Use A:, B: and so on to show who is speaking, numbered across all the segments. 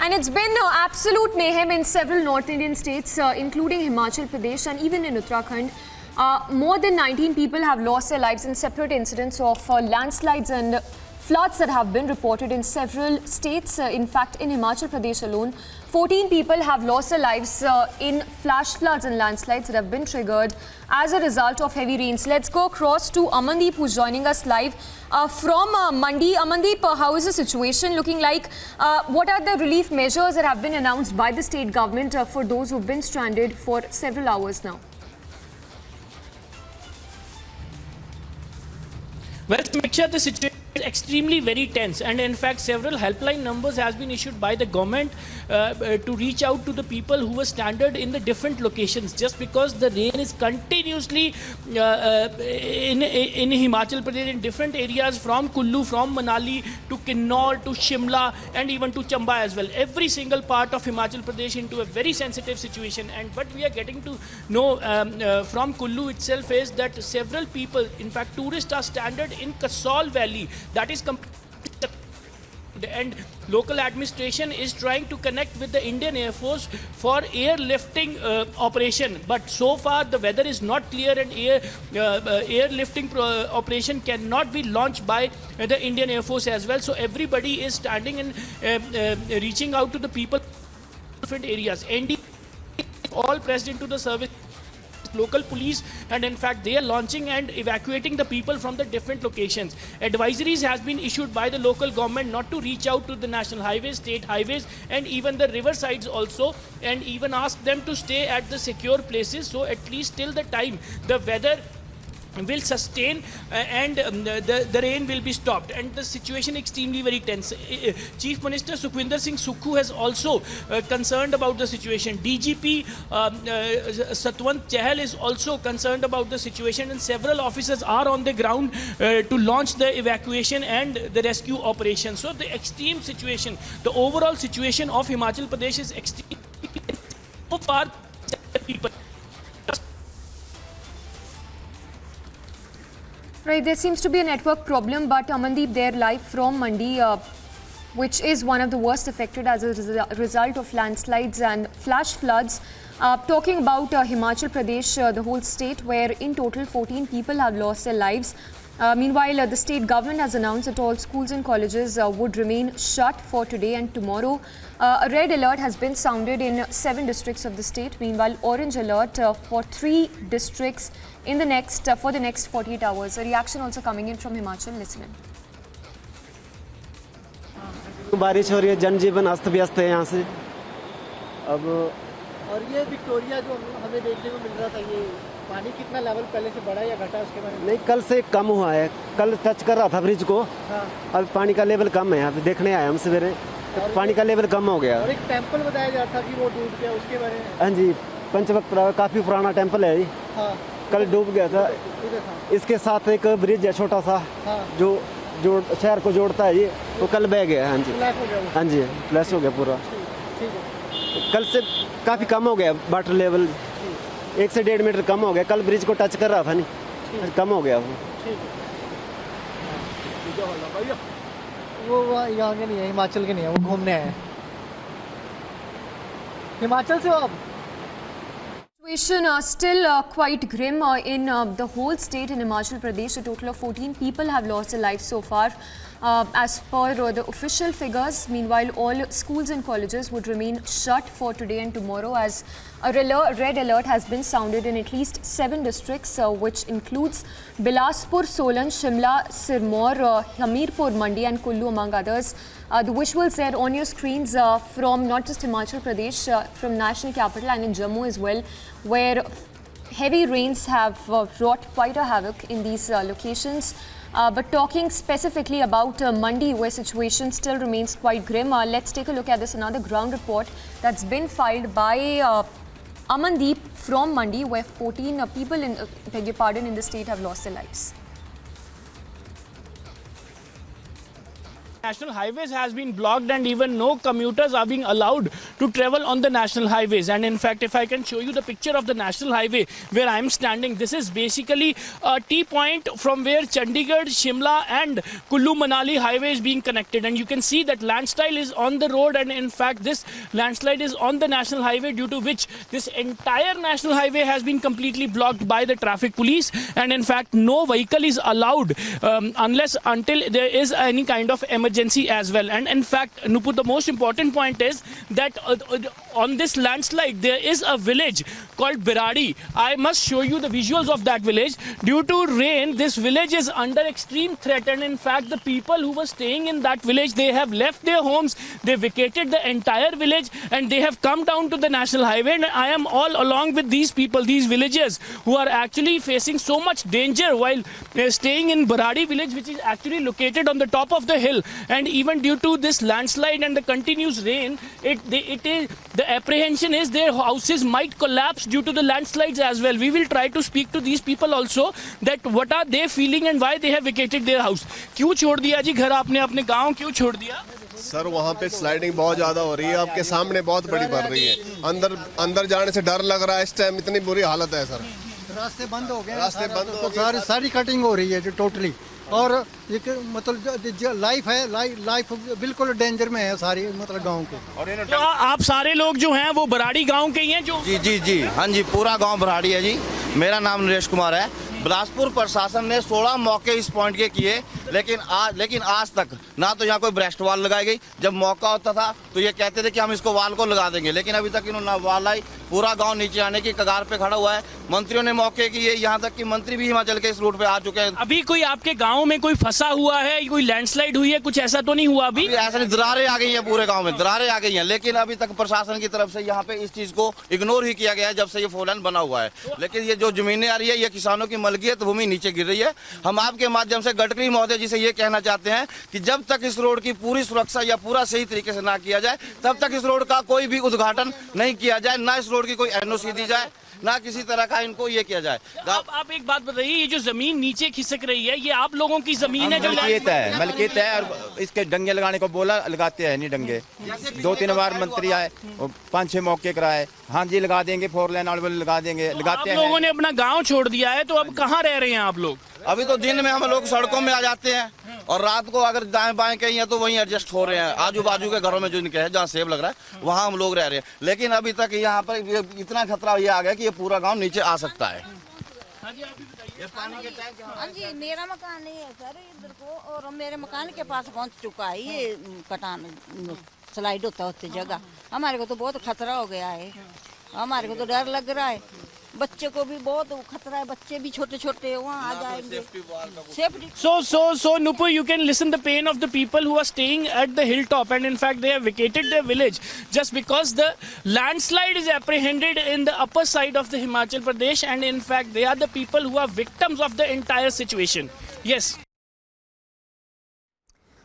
A: And it's been absolute mayhem in several North Indian states, including Himachal Pradesh and even in Uttarakhand. More than 19 people have lost their lives in separate incidents of landslides and floods that have been reported in several states. In fact, in Himachal Pradesh alone, 14 people have lost their lives in flash floods and landslides that have been triggered as a result of heavy rains. Let's go across to Amandeep, who's joining us live from Mandi. Amandeep, how is the situation looking like? What are the relief measures that have been announced by the state government for those who've been stranded for several hours now?
B: Well, Samiksha, the situation is extremely very tense, and in fact several helpline numbers has been issued by the government to reach out to the people who were stranded in the different locations, just because the rain is continuously in Himachal Pradesh, in different areas from Kullu, from Manali to Kinnaur to Shimla and even to Chamba as well. Every single part of Himachal Pradesh into a very sensitive situation. And what we are getting to know from Kullu itself is that several people, in fact tourists, are stranded in Kasol Valley. That is and local administration is trying to connect with the Indian Air Force for airlifting operation, but so far the weather is not clear and airlifting operation cannot be launched by the Indian Air Force as well. So everybody is standing and reaching out to the people in different areas. ND all pressed into the service, local police, and in fact they are launching and evacuating the people from the different locations. Advisories has been issued by the local government not to reach out to the national highways, state highways and even the river sides also, and even ask them to stay at the secure places, so at least till the time the weather will sustain and the rain will be stopped. And the situation extremely very tense. Chief Minister Sukhwinder Singh Sukhu has also concerned about the situation. DGP Satwant Chahal is also concerned about the situation, and several officers are on the ground to launch the evacuation and the rescue operation. So the extreme situation, the overall situation of Himachal Pradesh is extreme. So far people.
A: Right, there seems to be a network problem, but Amandeep, they're live from Mandi, which is one of the worst affected as a result of landslides and flash floods. Talking about Himachal Pradesh, the whole state, where in total 14 people have lost their lives. Meanwhile, the state government has announced that all schools and colleges would remain shut for today and tomorrow. A red alert has been sounded in 7 districts of the state. Meanwhile, orange alert for 3 districts in the next for the next 48 hours. A reaction also coming in from Himachal. Listen in.
C: बारिश हो रही है, जनजीवन अस्त व्यस्त है यहाँ से अब।
D: और ये विक्टोरिया जो हमें देखने को मिल रहा था, ये पानी कितना लेवल पहले से बढ़ा या घटा उसके बारे में?
C: नहीं, कल से कम हुआ है। कल टच कर रहा था ब्रिज को।
D: हाँ।
C: अब पानी का लेवल कम है। यहाँ पे देखने आए हम सवेरे, तो पानी का लेवल कम हो गया।
D: और एक टेम्पल बताया जा रहा था कि वो डूब गया, उसके बारे में?
C: हाँ जी, पंचवक्त काफी पुराना टेम्पल है।
D: हाँ।
C: कल डूब गया था। इसके साथ एक ब्रिज है छोटा सा, जो शहर को जोड़ता है, ये वो कल बह गया। हाँ जी, हाँ जी, फ्लैश हो गया पूरा। कल से काफी कम हो गया वाटर लेवल, 1 से 1.5 मीटर कम हो गया। कल ब्रिज को टच कर रहा था, नहीं कम हो गया वो।
D: वो यहाँ के नहीं है, हिमाचल के नहीं है, वो घूमने आए। हिमाचल से हो आप?
A: Situation still quite grim in the whole state in Himachal Pradesh. A total of 14 people have lost their lives so far. As per the official figures, meanwhile, all schools and colleges would remain shut for today and tomorrow, as a red alert has been sounded in at least 7 districts, which includes Bilaspur, Solan, Shimla, Sirmaur, Hamirpur, Mandi and Kullu, among others. The visuals there on your screens from not just Himachal Pradesh, from national capital and in Jammu as well, where heavy rains have wrought quite a havoc in these locations. But talking specifically about Mandi, where situation still remains quite grim, let's take a look at this another ground report that's been filed by Amandeep from Mandi, where 14 people in in the state have lost their lives.
B: National highways has been blocked and even no commuters are being allowed to travel on the national highways. And in fact, if I can show you the picture of the national highway where I am standing, this is basically a T-point from where Chandigarh, Shimla and Kullu Manali highway is being connected. And you can see that landslide is on the road, and in fact this landslide is on the national highway, due to which this entire national highway has been completely blocked by the traffic police. And in fact no vehicle is allowed until there is any kind of emergency as well. And in fact, Nupur, the most important point is that on this landslide there is a village called Biradi. I must show you the visuals of that village. Due to rain, this village is under extreme threat, and in fact the people who were staying in that village, they have left their homes, they vacated the entire village and they have come down to the national highway. And I am all along with these people, these villagers who are actually facing so much danger while staying in Biradi village, which is actually located on the top of the hill. And even due to this landslide and the continuous rain, the apprehension is their houses might collapse due to the landslides as well. We will try to speak to these people also, that what are they feeling and why they have vacated their house. क्यों छोड़ दिया जी घर आपने, अपने गांव क्यों छोड़ दिया?
E: सर वहाँ पे स्लाइडिंग बहुत ज्यादा हो रही है, आपके सामने बहुत बड़ी बढ़ रही है, अंदर जाने से डर लग रहा है, इस टाइम इतनी बुरी हालत है सर।
D: रास्ते बंद हो गए,
E: रास्ते बंद हो गए,
D: सारी कटिंग हो रही है जो टोटली, और ये मतलब लाइफ है, लाइफ बिल्कुल डेंजर में है सारी, मतलब गांव के।
B: तो आप सारे लोग जो हैं वो बराड़ी गांव के ही हैं? जो
F: जी हाँ जी, पूरा गांव बराड़ी है जी। मेरा नाम नरेश कुमार है। बिलासपुर प्रशासन ने 16 मौके इस पॉइंट के किए, लेकिन आज तक ना तो यहाँ कोई ब्रेस्ट वाल लगाई गई। जब मौका होता था तो ये कहते थे कि हम इसको वाल को लगा देंगे, लेकिन अभी तक इन्होंने वाल लाई। पूरा गांव नीचे आने की कगार पे खड़ा हुआ है। मंत्रियों ने मौके किए, यहाँ तक कि मंत्री भी हिमाचल के इस रूट पे आ चुके हैं।
B: अभी कोई आपके गांव में कोई फंसा हुआ है, कोई लैंडस्लाइड हुई है, कुछ ऐसा तो नहीं हुआ अभी?
F: ऐसा नहीं, दरारें आ गई हैं पूरे गाँव में, दरारें आ गई हैं, लेकिन अभी तक प्रशासन की तरफ से यहाँ पे इस चीज को इग्नोर ही किया गया है जब से ये फोर लाइन बना हुआ है। लेकिन ये जो जमीनें आ रही है, ये किसानों की मलकियत भूमि नीचे गिर रही है। हम आपके माध्यम से गडकरी महोदय जी से ये कहना चाहते हैं कि जब तक इस रोड की पूरी सुरक्षा या पूरा सही तरीके से ना किया जाए, तब तक इस रोड का कोई भी उद्घाटन नहीं किया जाए, ना इस रोड की कोई एनओसी दी जाए, ना किसी तरह का इनको ये किया जाए।
B: आप एक बात बताइए, ये जो जमीन नीचे खिसक रही है, ये आप लोगों की जमीन है? जो
G: मलकियत है, और इसके डंगे लगाने को बोला, लगाते हैं नहीं डंगे। 2-3 बार मंत्री आए, 5-6 मौके कराए, हाँ जी लगा देंगे, 4 लाइन वाले लगा देंगे, लगाते हैं।
B: आप लोगों ने अपना गांव छोड़ दिया है, तो अब कहाँ रह रहे हैं आप लोग?
F: अभी तो दिन में हम लोग सड़कों में आ जाते हैं, और रात को अगर दाएं बाएं कहीं है तो वहीं एडजस्ट हो रहे हैं। आजू बाजू के घरों में जो इनके है, जहाँ सेफ लग रहा है वहाँ हम लोग रह रहे हैं। लेकिन अभी तक यहाँ पर इतना खतरा ये आ गया कि ये पूरा गांव नीचे आ सकता है।
H: हाँ जी, मेरा मकान नहीं है सर इधर को, और मेरे मकान के पास पहुंच चुका है ये कटान, स्लाइड होते जगह। हमारे को तो बहुत खतरा हो गया है, हमारे को तो डर लग रहा है, बच्चे को भी बहुत खतरा है, बच्चे भी छोटे छोटे वहाँ आ जाएंगे।
B: So Nupur, you can listen the pain of the people who are staying at the hilltop, and in fact they have vacated their village just because the landslide is apprehended in the upper side of the Himachal Pradesh, and in fact they are the people who are victims of the entire situation. Yes.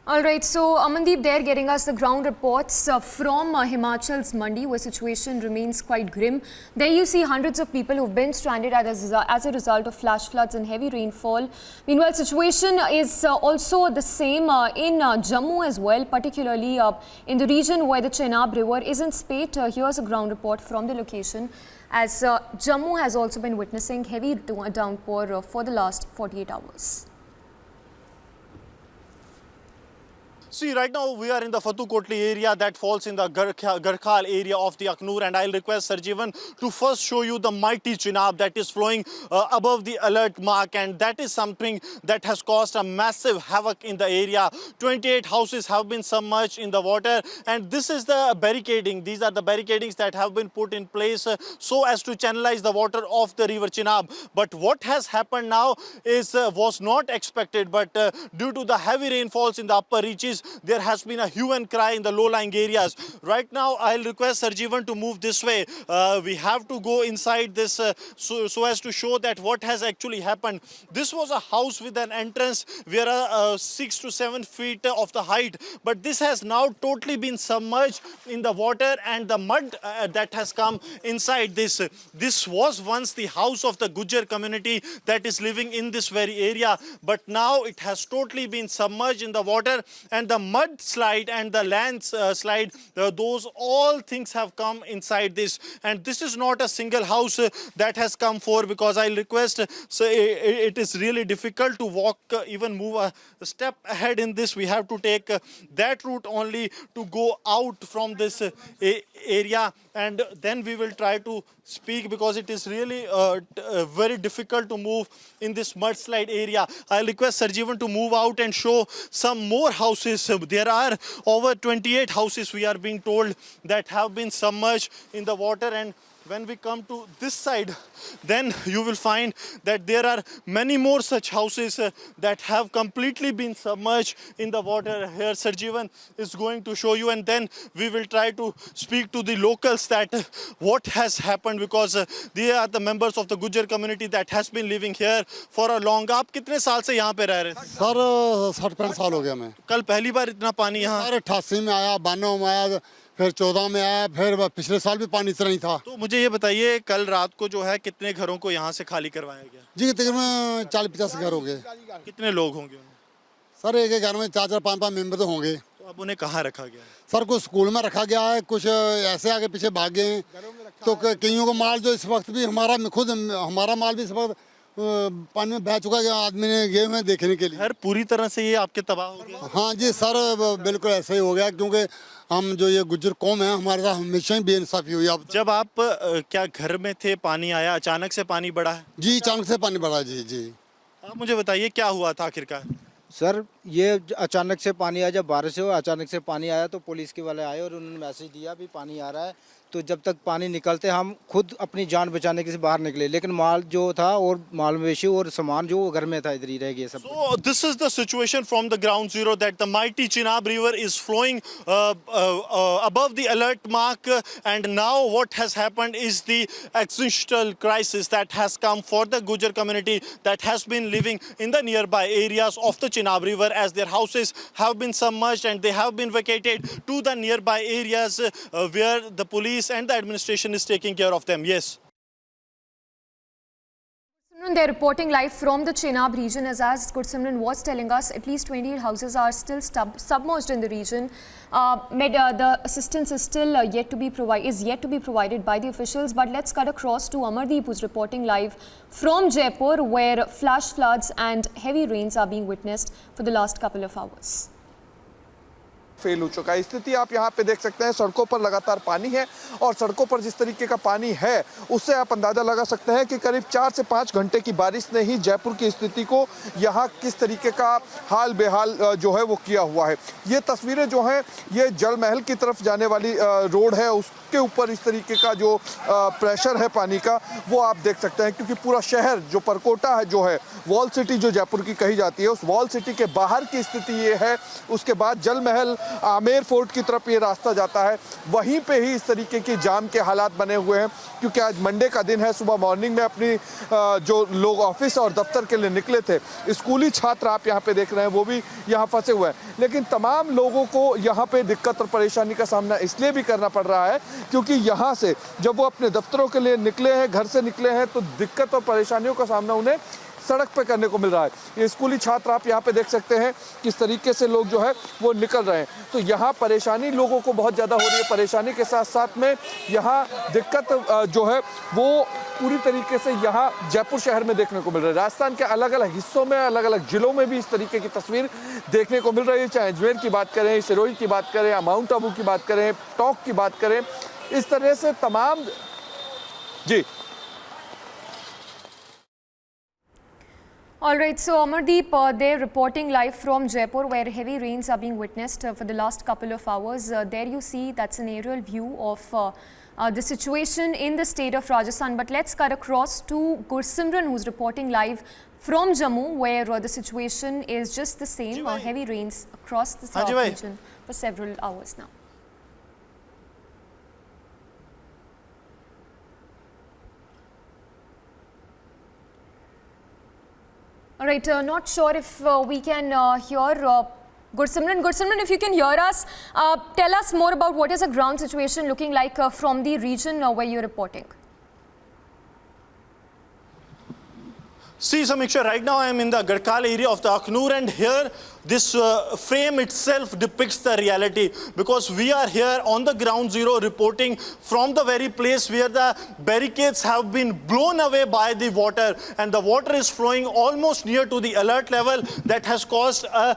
A: All right, so Amandeep there getting us the ground reports from Himachal's Mandi, where situation remains quite grim. There you see hundreds of people who've been stranded as a result of flash floods and heavy rainfall. Meanwhile, situation is also the same in Jammu as well, particularly in the region where the Chenab River is in spate. Here's a ground report from the location, as Jammu has also been witnessing heavy downpour for the last 48 hours.
I: See, right now we are in the Fatu Kotli area that falls in the Garkhal area of the Aknoor, and I'll request Sarjeevan to first show you the mighty Chenab that is flowing above the alert mark, and that is something that has caused a massive havoc in the area. 28 houses have been submerged in the water, and this is the barricading. These are the barricadings that have been put in place so as to channelize the water of the river Chenab. But what has happened now is was not expected, but due to the heavy rainfalls in the upper reaches, there has been a hue and cry in the low-lying areas. Right now, I'll request Sarjeevan to move this way. We have to go inside this so as to show that what has actually happened. This was a house with an entrance where 6 to 7 feet of the height, but this has now totally been submerged in the water, and the mud that has come inside this. This was once the house of the Gujar community that is living in this very area, but now it has totally been submerged in the water, and the mudslide and the landslide, those all things have come inside this. And this is not a single house that has come for, because I'll request, so it is really difficult to walk, even move a step ahead in this. We have to take that route only to go out from this area, and then we will try to speak, because it is really very difficult to move in this mudslide area. I'll request Sarjeevan to move out and show some more houses. There are over 28 houses, we are being told, that have been submerged in the water. And when we come to this side, then you will find that there are many more such houses that have completely been submerged in the water. Here Sarjeevan is going to show you, and then we will try to speak to the locals that what has happened, because they are the members of the Gujar community that has been living here for a long. आप कितने साल से यहाँ पे रह रहे हैं?
J: Sir 60-65 साल हो गया मैं।
I: कल पहली बार इतना पानी यहाँ?
J: सर 88 में आया, 92 में आया, फिर 14 में आया, फिर पिछले साल भी पानी इतना ही था।
I: तो मुझे ये बताइए, कल रात को जो है कितने घरों को यहाँ से खाली करवाया गया?
J: जी तकरीबन 40-50 घर हो गए।
I: कितने लोग होंगे?
J: सर एक घर में 4-4 5-5 मेंबर तो होंगे।
I: तो अब उन्हें कहाँ रखा गया?
J: सर कुछ स्कूल में रखा गया है, कुछ ऐसे आगे पीछे भाग गए हैं। तो कईयों का माल जो इस वक्त भी हमारा माल भी इस वक्त पानी में बह चुका है। आदमी ने गए हुए देखने के लिए।
I: हर पूरी तरह से ये आपके तबाह हो गया?
J: हाँ जी सर, बिल्कुल ऐसा ही हो गया, क्योंकि हम जो ये गुज्जर कौम है, हमारे साथ हमेशा ही बेइंसाफी हुई। अब
I: जब आप क्या घर में थे, पानी आया, अचानक से पानी बढ़ा है?
J: जी अचानक से पानी बढ़ा। जी
I: आप मुझे बताइए क्या हुआ था आखिरकार?
K: सर ये अचानक से पानी आया, जब बारिश हो अचानक से पानी आया तो पुलिस के वाले आए और उन्होंने मैसेज दिया भी पानी आ रहा है। तो जब तक पानी निकलते हम खुद अपनी जान बचाने के लिए बाहर निकले, लेकिन माल जो था और माल मवेशी और सामान जो घर में था इधर ही रह गया सब।
I: So this is the situation from the ground zero, that the mighty Chenab river is flowing above the alert mark, and now what has happened is the existential crisis that has come for the Gujar community that has been living in the nearby areas of the Chenab river, as their houses have been submerged and they have been vacated to the nearby areas where the police and the administration is taking care of them. Yes.
A: They're reporting live from the Chenab region. As Gursimran was telling us, at least 28 houses are still submerged in the region. The assistance is still yet to be provided by the officials. But let's cut across to Amardeep, who's reporting live from Jaipur, where flash floods and heavy rains are being witnessed for the last couple of hours.
L: Fail हो चुका है। स्थिति आप यहाँ पे देख सकते हैं, सड़कों पर लगातार पानी है, और सड़कों पर जिस तरीके का पानी है उससे आप अंदाजा लगा सकते हैं कि करीब 4 से 5 घंटे की बारिश ने ही जयपुर की स्थिति को यहाँ किस तरीके का हाल बेहाल जो है वो किया हुआ है। ये तस्वीरें जो हैं, ये जल महल की तरफ जाने वाली रोड है, उसके ऊपर इस तरीके का जो प्रेशर है पानी का वो आप देख सकते हैं, क्योंकि पूरा शहर जो परकोटा है, जो है वॉल सिटी जो जयपुर की कही जाती है, उस वॉल सिटी के बाहर की स्थिति ये है। उसके बाद जल महल आमेर फोर्ट की तरफ ये रास्ता जाता है, वहीं पे ही इस तरीके की जाम के हालात बने हुए हैं, क्योंकि आज मंडे का दिन है। सुबह मॉर्निंग में अपनी जो लोग ऑफिस और दफ्तर के लिए निकले थे, स्कूली छात्र आप यहाँ पे देख रहे हैं, वो भी यहाँ फंसे हुए हैं। लेकिन तमाम लोगों को यहाँ पे दिक्कत और परेशानी का सामना इसलिए भी करना पड़ रहा है क्योंकि यहाँ से जब वो अपने दफ्तरों के लिए निकले हैं, घर से निकले हैं, तो दिक्कत और परेशानियों का सामना उन्हें सड़क पे करने को मिल रहा है। ये स्कूली छात्र आप यहाँ पे देख सकते हैं किस तरीके से लोग जो है वो निकल रहे हैं। तो यहाँ परेशानी लोगों को बहुत ज़्यादा हो रही है। परेशानी के साथ साथ में यहाँ दिक्कत जो है वो पूरी तरीके से यहाँ जयपुर शहर में देखने को मिल रहा है। राजस्थान के अलग अलग हिस्सों में, अलग अलग जिलों में भी इस तरीके की तस्वीर देखने को मिल रही है। चाहे अजमेर की बात करें, सिरोही की बात करें, या माउंट आबू की बात करें, टोंक की बात करें, इस तरह से तमाम। जी
A: All right, so Amardeep, they're reporting live from Jaipur, where heavy rains are being witnessed for the last couple of hours. There you see, that's an aerial view of the situation in the state of Rajasthan. But let's cut across to Gursimran, who's reporting live from Jammu, where the situation is just the same. Heavy rains across the south region for several hours now. All right, not sure if we can hear Gursimran. Gursimran, if you can hear us, tell us more about what is the ground situation looking like from the region where you're reporting.
I: See, Samiksha, right now I am in the Garhkal area of the Akhnur, and here this frame itself depicts the reality, because we are here on the ground zero reporting from the very place where the barricades have been blown away by the water, and the water is flowing almost near to the alert level that has caused a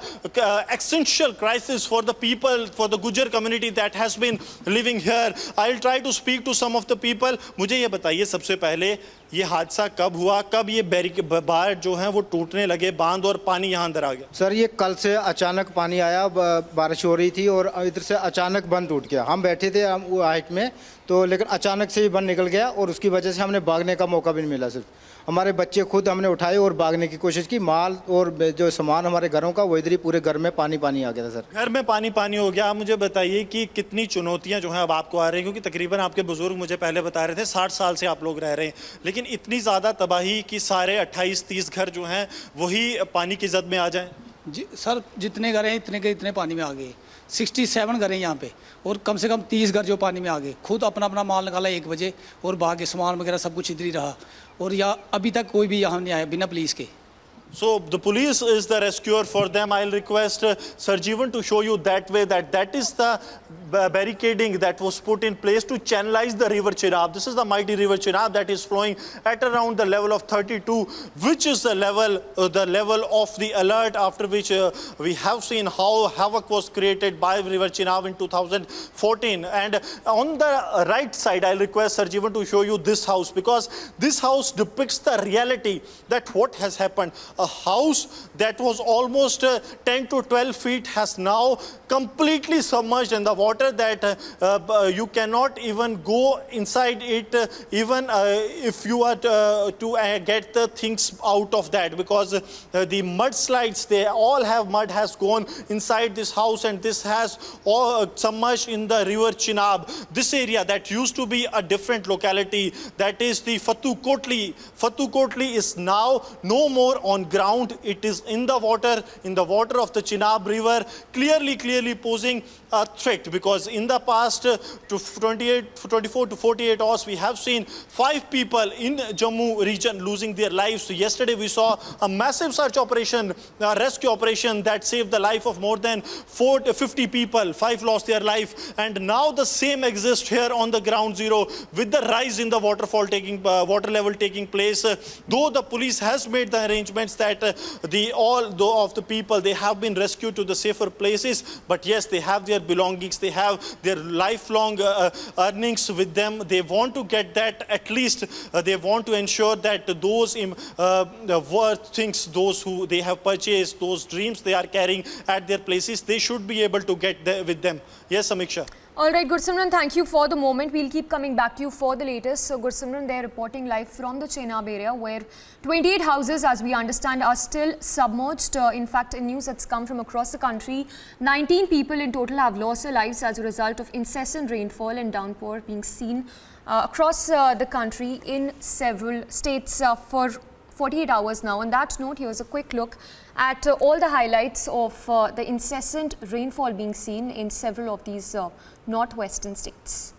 I: existential crisis for the people, for the Gujar community that has been living here. I'll try to speak to some of the people. मुझे ये बताइए सबसे पहले ये हादसा कब हुआ, कब ये बार जो हैं वो टूटने लगे बांध और पानी यहाँ अंदर आ गया?
K: सर ये कल से अचानक पानी आया, बारिश हो रही थी और इधर से अचानक बंद टूट गया। हम बैठे थे वो हाइट में, तो लेकिन अचानक से ही बंद निकल गया और उसकी वजह से हमने भागने का मौका भी नहीं मिला। सिर्फ हमारे बच्चे खुद हमने उठाए और भागने की कोशिश की। माल और जो सामान हमारे घरों का वो इधर ही पूरे घर में पानी पानी आ गया था। सर
I: घर में पानी पानी हो गया। आप मुझे बताइए कि कितनी चुनौतियां जो हैं अब आपको आ रही हैं, क्योंकि तकरीबन आपके बुजुर्ग मुझे पहले बता रहे थे 60 साल से आप लोग रह रहे हैं, लेकिन इतनी ज़्यादा तबाही कि सारे 28-30 घर जो हैं वही पानी की जद में आ जाएं।
M: जी सर, जितने घर हैं इतने के इतने पानी में आ गए। 67 घर हैं यहाँ पे और कम से कम 30 घर जो पानी में आ गए। खुद अपना अपना माल निकाला 1 बजे और बाकी सामान वगैरह सब कुछ इधर ही रहा, और यहाँ अभी तक कोई भी यहाँ नहीं आया बिना पुलिस के।
I: So the police is the rescuer for them. I'll request Sarjeevan to show you that way, that is the barricading that was put in place to channelize the river Chenab. This is the mighty river Chenab that is flowing at around the level of 32, which is the level of the alert, after which we have seen how havoc was created by river Chenab in 2014. And on the right side, I'll request Sarjeevan to show you this house, because this house depicts the reality that what has happened. A house that was almost 10 to 12 feet has now completely submerged in the water, that you cannot even go inside it, even if you are to get the things out of that, because the mudslides, they all have mud has gone inside this house, and this has all submerged in the river Chenab. This area that used to be a different locality, that is the Fatu Kotli. Fatu Kotli is now no more on ground. It is in the water of the Chenab river, clearly posing a threat, because in the past to 24 to 48 hours we have seen 5 people in Jammu region losing their lives. So yesterday we saw a massive search operation, rescue operation that saved the life of more than 50 people. 5 lost their life, and now the same exists here on the ground zero with the rise in the water level taking place. Though the police has made the arrangements that all of the people, they have been rescued to the safer places, but yes, they have their belongings, they have their lifelong earnings with them. They want to get that, at least they want to ensure that those worth things, those who they have purchased, those dreams they are carrying at their places, they should be able to get there with them. Yes, Samiksha.
A: All right, Gursimran, thank you for the moment. We'll keep coming back to you for the latest. So, Gursimran, they're reporting live from the Chenab area, where 28 houses, as we understand, are still submerged. In fact, in news that's come from across the country, 19 people in total have lost their lives as a result of incessant rainfall and downpour being seen across the country in several states for 48 hours now. On that note, here's a quick look at all the highlights of the incessant rainfall being seen in several of these northwestern states.